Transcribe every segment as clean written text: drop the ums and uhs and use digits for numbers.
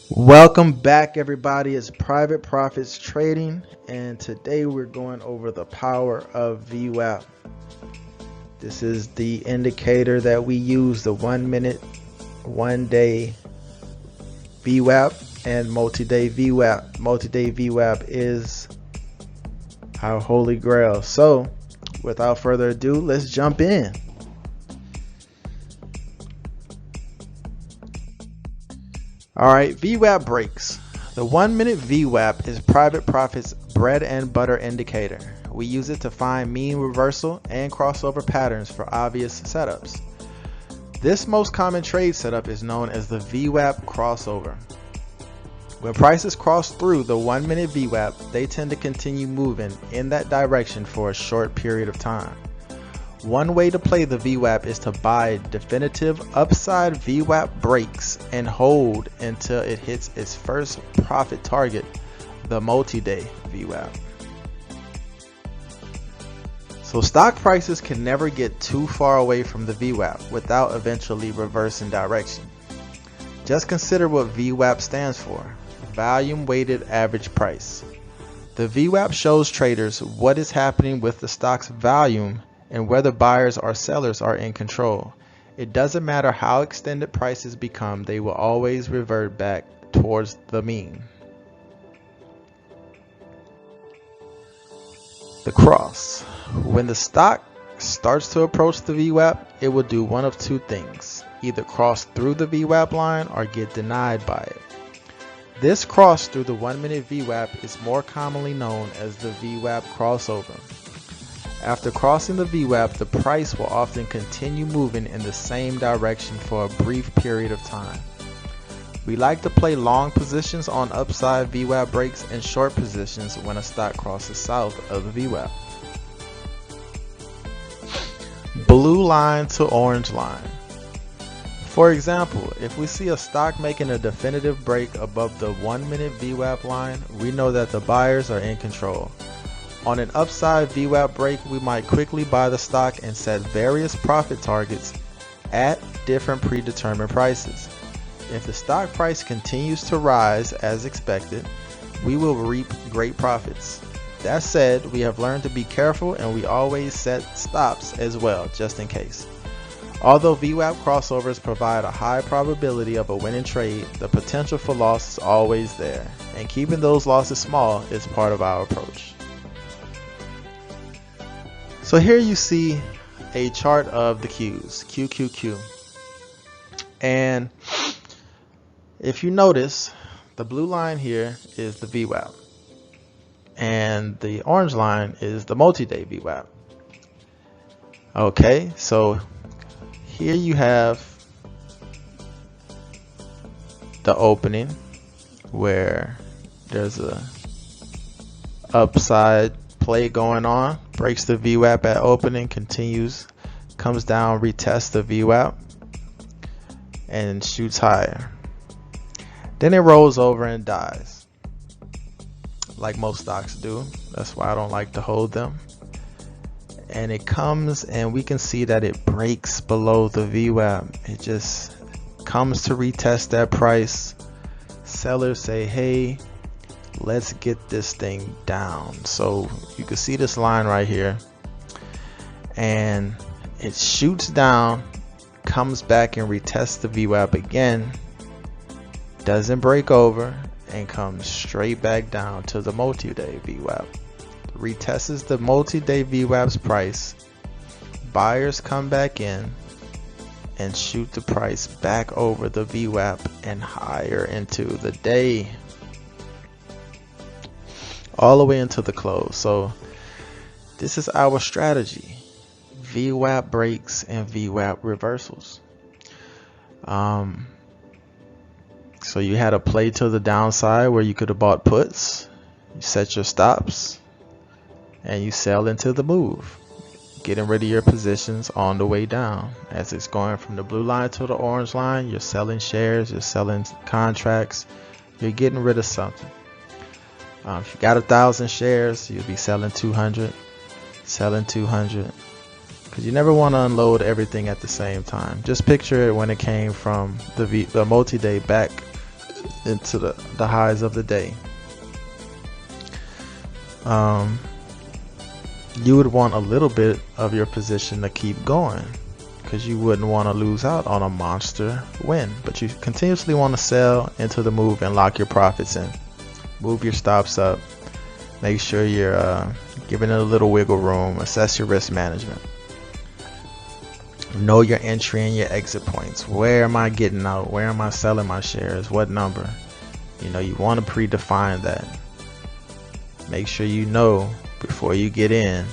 Welcome back, everybody. It's Private Profits Trading, and today we're going over the power of VWAP. This is the indicator that we use, the 1 minute, 1 day VWAP and multi-day VWAP. Multi-day VWAP is our holy grail. So without further ado, let's jump in. Alright, VWAP breaks. The 1 minute VWAP is Private Profit's bread and butter indicator. We use it to find mean reversal and crossover patterns for obvious setups. This most common trade setup is known as the VWAP crossover. When prices cross through the 1 minute VWAP, they tend to continue moving in that direction for a short period of time. One way to play the VWAP is to buy definitive upside VWAP breaks and hold until it hits its first profit target, the multi-day VWAP. So stock prices can never get too far away from the VWAP without eventually reversing direction. Just consider what VWAP stands for: volume weighted average price. The VWAP shows traders what is happening with the stock's volume and whether buyers or sellers are in control. It doesn't matter how extended prices become, they will always revert back towards the mean. The cross. When the stock starts to approach the VWAP, it will do one of two things: either cross through the VWAP line or get denied by it. This cross through the 1 minute VWAP is more commonly known as the VWAP crossover. After crossing the VWAP, the price will often continue moving in the same direction for a brief period of time. We like to play long positions on upside VWAP breaks and short positions when a stock crosses south of the VWAP. Blue line to orange line. For example, if we see a stock making a definitive break above the 1 minute VWAP line, we know that the buyers are in control. On an upside VWAP break, we might quickly buy the stock and set various profit targets at different predetermined prices. If the stock price continues to rise as expected, we will reap great profits. That said, we have learned to be careful and we always set stops as well, just in case. Although VWAP crossovers provide a high probability of a winning trade, the potential for loss is always there, and keeping those losses small is part of our approach. So here you see a chart of the Qs, QQQ. And if you notice, the blue line here is the VWAP. And the orange line is the multi-day VWAP. Okay, so here you have the opening where there's a upside play going on, breaks the VWAP at opening, continues, comes down, retests the VWAP, and shoots higher. Then it rolls over and dies, like most stocks do. That's why I don't like to hold them. And it comes and we can see that it breaks below the VWAP. It just comes to retest that price. Sellers say, hey, let's get this thing down. So you can see this line right here, and it shoots down, comes back and retests the VWAP again, doesn't break over, and comes straight back down to the multi-day VWAP. Retests the multi-day VWAP's price, buyers come back in and shoot the price back over the VWAP and higher into the day, all the way into the close. So this is our strategy: VWAP breaks and VWAP reversals. So you had a play to the downside where you could have bought puts, you set your stops, and you sell into the move, getting rid of your positions on the way down. As it's going from the blue line to the orange line, you're selling shares, you're selling contracts, you're getting rid of something. If you got 1,000 shares, you'll be selling 200, selling 200, because you never want to unload everything at the same time. Just picture it when it came from the multi-day back into the highs of the day. You would want a little bit of your position to keep going, because you wouldn't want to lose out on a monster win. But you continuously want to sell into the move and lock your profits in. Move your stops up. Make sure you're giving it a little wiggle room. Assess your risk management. Know your entry and your exit points. Where am I getting out? Where am I selling my shares? What number? You know, you want to predefine that. Make sure you know before you get in,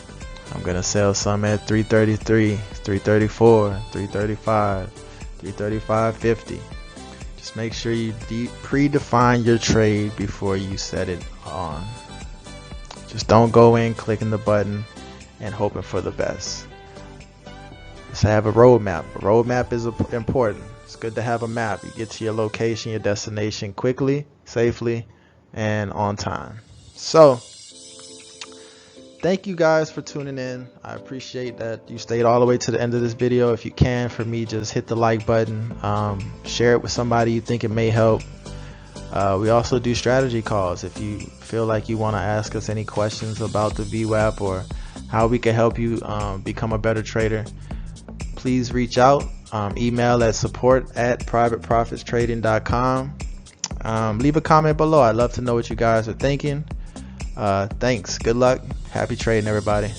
I'm going to sell some at 333, 334, 335, 335.50. Just make sure you predefine your trade before you set it on. Just don't go in clicking the button and hoping for the best. Let's have a roadmap. A roadmap is important. It's good to have a map. You get to your location, your destination quickly, safely, and on time. So, thank you guys for tuning in. I appreciate that you stayed all the way to the end of this video. If you can, for me, just hit the like button. Share it with somebody you think it may help. We also do strategy calls. If you feel like you want to ask us any questions about the VWAP or how we can help you become a better trader, please reach out. Email at support@privateprofitstrading.com. Leave a comment below. I'd love to know what you guys are thinking. Thanks. Good luck. Happy trading, everybody.